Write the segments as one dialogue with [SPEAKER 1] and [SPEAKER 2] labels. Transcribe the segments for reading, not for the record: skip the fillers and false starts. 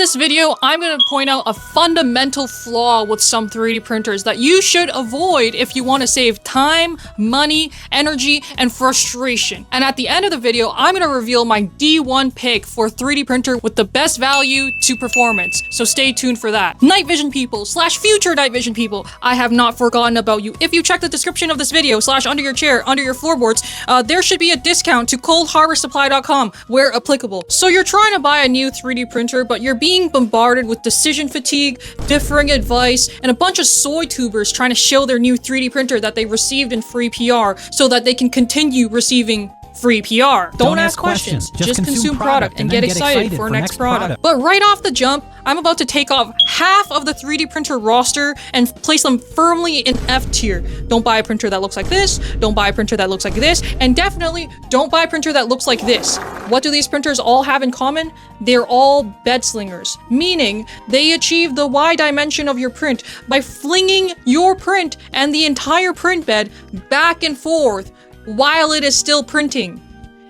[SPEAKER 1] this video, I'm going to point out a fundamental flaw with some 3D printers that you should avoid if you want to save time, money, energy, and frustration. And at the end of the video, I'm going to reveal my D1 pick for 3D printer with the best value to performance. So stay tuned for that. Night vision people / future night vision people, I have not forgotten about you. If you check the description of this video / under your chair, under your floorboards, there should be a discount to coldharborsupply.com where applicable. So you're trying to buy a new 3D printer, but you're being bombarded with decision fatigue, differing advice, and a bunch of soy tubers trying to show their new 3D printer that they received in free PR so that they can continue receiving free PR. Don't ask questions. Just consume product and get excited for next product. But right off the jump, I'm about to take off half of the 3D printer roster and place them firmly in F tier. Don't buy a printer that looks like this. Don't buy a printer that looks like this. And definitely don't buy a printer that looks like this. What do these printers all have in common? They're all bedslingers, meaning they achieve the Y dimension of your print by flinging your print and the entire print bed back and forth while it is still printing.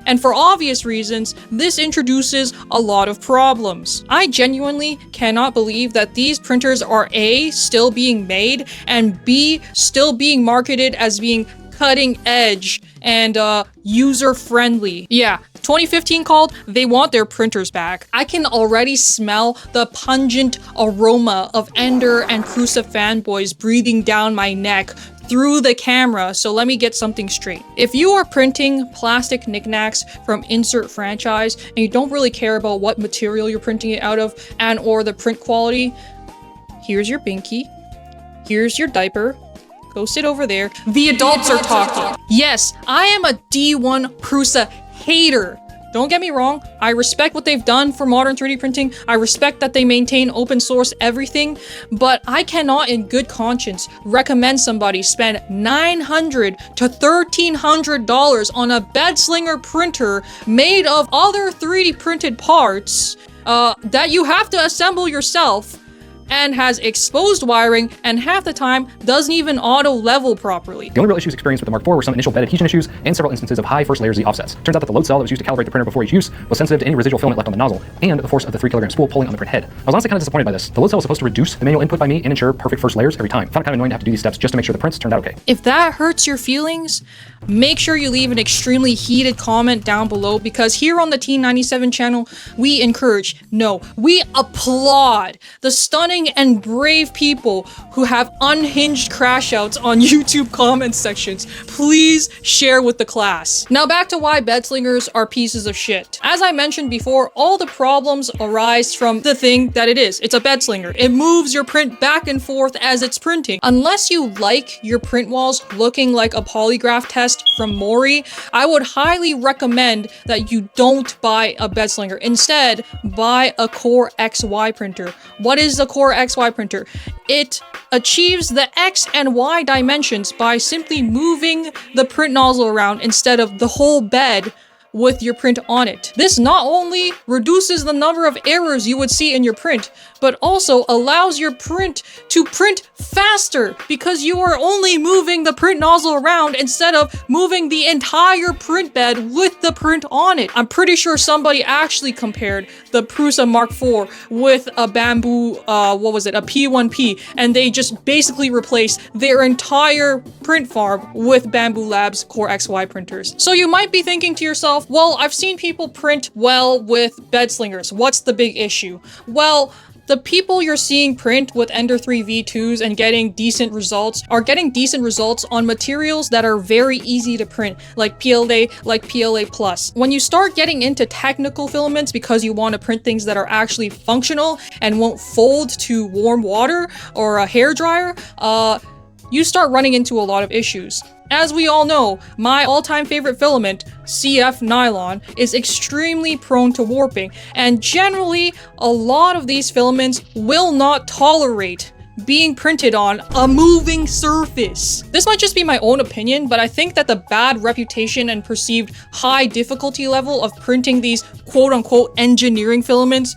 [SPEAKER 1] And for obvious reasons, this introduces a lot of problems. I genuinely cannot believe that these printers are A, still being made, and B, still being marketed as being cutting edge and user-friendly. Yeah, 2015 called, they want their printers back. I can already smell the pungent aroma of Ender and Prusa fanboys breathing down my neck through the camera, so let me get something straight. If you are printing plastic knickknacks from insert franchise and you don't really care about what material you're printing it out of and or the print quality, here's your binky, here's your diaper, go sit over there. The adults are talking. Yes, I am a D1 Prusa hater. Don't get me wrong, I respect what they've done for modern 3D printing, I respect that they maintain open source everything, but I cannot in good conscience recommend somebody spend $900 to $1,300 on a bedslinger printer made of other 3D printed parts that you have to assemble yourself and has exposed wiring, and half the time doesn't even auto level properly.
[SPEAKER 2] The only real issues experienced with the Mark IV were some initial bed adhesion issues and several instances of high first layer Z offsets. Turns out that the load cell that was used to calibrate the printer before each use was sensitive to any residual filament left on the nozzle and the force of the 3 kilogram spool pulling on the print head. I was honestly kind of disappointed by this. The load cell was supposed to reduce the manual input by me and ensure perfect first layers every time. I found it kind of annoying to have to do these steps just to make sure the prints turned out okay.
[SPEAKER 1] If that hurts your feelings, make sure you leave an extremely heated comment down below, because here on the T97 channel, we encourage, no, we applaud the stunning and brave people who have unhinged crash outs on YouTube comment sections. Please share with the class. Now back to why bedslingers are pieces of shit. As I mentioned before, all the problems arise from the thing that it is. It's a bedslinger. It moves your print back and forth as it's printing. Unless you like your print walls looking like a polygraph test from Mori, I would highly recommend that you don't buy a bedslinger. Instead, buy a Core XY printer. What is a Core XY printer? It achieves the X and Y dimensions by simply moving the print nozzle around instead of the whole bed with your print on it. This not only reduces the number of errors you would see in your print, but also allows your print to print faster because you are only moving the print nozzle around instead of moving the entire print bed with the print on it. I'm pretty sure somebody actually compared the Prusa Mark IV with a Bambu, a P1P, and they just basically replaced their entire print farm with Bambu Labs Core XY printers. So you might be thinking to yourself, well, I've seen people print well with bedslingers. What's the big issue? Well, the people you're seeing print with Ender 3 V2s and getting decent results are getting decent results on materials that are very easy to print, like PLA, like PLA+. When you start getting into technical filaments because you want to print things that are actually functional and won't fold to warm water or a hairdryer, you start running into a lot of issues. As we all know, my all-time favorite filament, CF nylon, is extremely prone to warping, and generally, a lot of these filaments will not tolerate being printed on a moving surface. This might just be my own opinion, but I think that the bad reputation and perceived high difficulty level of printing these quote-unquote engineering filaments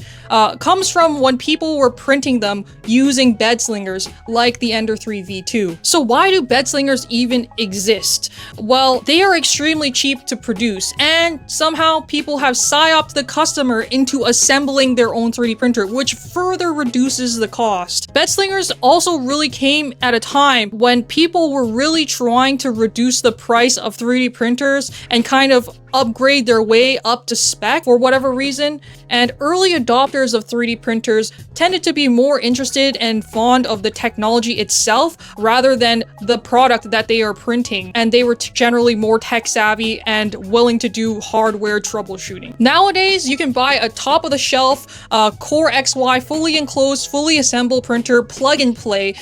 [SPEAKER 1] comes from when people were printing them using bedslingers like the Ender 3 V2. So why do bedslingers even exist? Well, they are extremely cheap to produce, and somehow people have psyoped the customer into assembling their own 3D printer, which further reduces the cost. Bedslingers also really came at a time when people were really trying to reduce the price of 3D printers and kind of upgrade their way up to spec for whatever reason, and early adopters of 3D printers tended to be more interested and fond of the technology itself rather than the product that they are printing, and they were generally more tech savvy and willing to do hardware troubleshooting. Nowadays, you can buy a top-of-the-shelf Core XY fully enclosed, fully assembled printer plug and play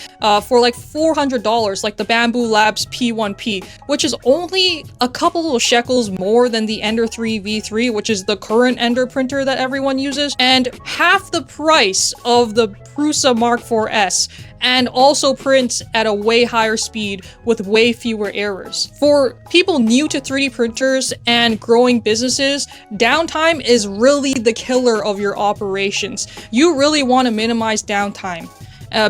[SPEAKER 1] for like $400, like the Bambu Labs P1P, which is only a couple of shekels more than the Ender 3 V3, which is the current Ender printer that everyone uses, and half the price of the Prusa Mark IV's, and also prints at a way higher speed with way fewer errors. For people new to 3D printers and growing businesses, downtime is really the killer of your operations. You really want to minimize downtime.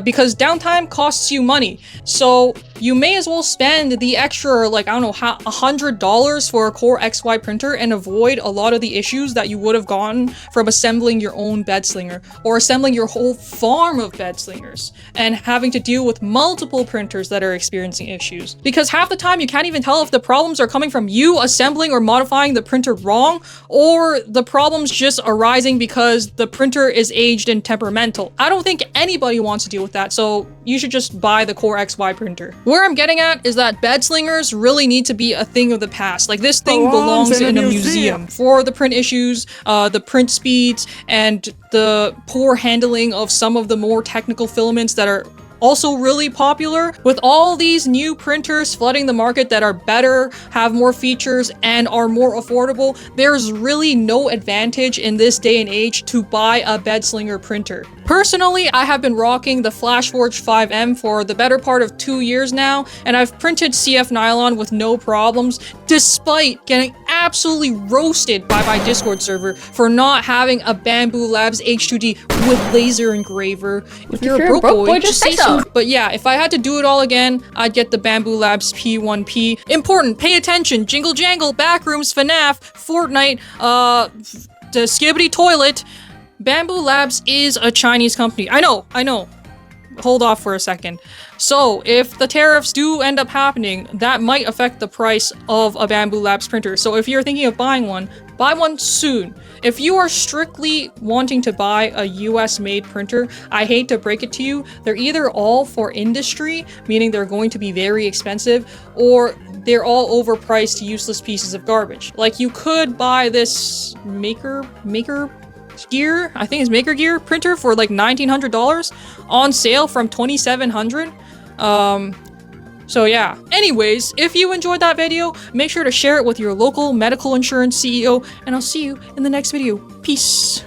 [SPEAKER 1] Because downtime costs you money. So you may as well spend the extra, like, I don't know, $100 for a Core XY printer and avoid a lot of the issues that you would have gotten from assembling your own bedslinger or assembling your whole farm of bedslingers and having to deal with multiple printers that are experiencing issues. Because half the time you can't even tell if the problems are coming from you assembling or modifying the printer wrong, or the problems just arising because the printer is aged and temperamental. I don't think anybody wants to deal with that, so you should just buy the Core XY printer. Where I'm getting at is that bedslingers really need to be a thing of the past. Like, this thing belongs in a museum for the print issues, the print speeds, and the poor handling of some of the more technical filaments that are also really popular. With all these new printers flooding the market that are better, have more features, and are more affordable, there's really no advantage in this day and age to buy a bedslinger printer. Personally, I have been rocking the FlashForge 5M for the better part of 2 years now, and I've printed CF nylon with no problems, despite getting absolutely roasted by my Discord server for not having a Bambu Labs H2D with laser engraver. If you're a broke boy, just say so. But yeah, if I had to do it all again, I'd get the Bambu Labs P1P. Important, pay attention, Jingle Jangle, Backrooms, FNAF, Fortnite, the Skibbity Toilet. Bambu Labs is a Chinese company. I know. Hold off for a second. So, if the tariffs do end up happening, that might affect the price of a Bambu Labs printer. So if you're thinking of buying one, buy one soon. If you are strictly wanting to buy a US-made printer, I hate to break it to you, they're either all for industry, meaning they're going to be very expensive, or they're all overpriced, useless pieces of garbage. Like, you could buy this Maker Gear, I think it's Maker Gear printer for like $1,900 on sale from $2,700. So yeah. Anyways, if you enjoyed that video, make sure to share it with your local medical insurance CEO, and I'll see you in the next video. Peace.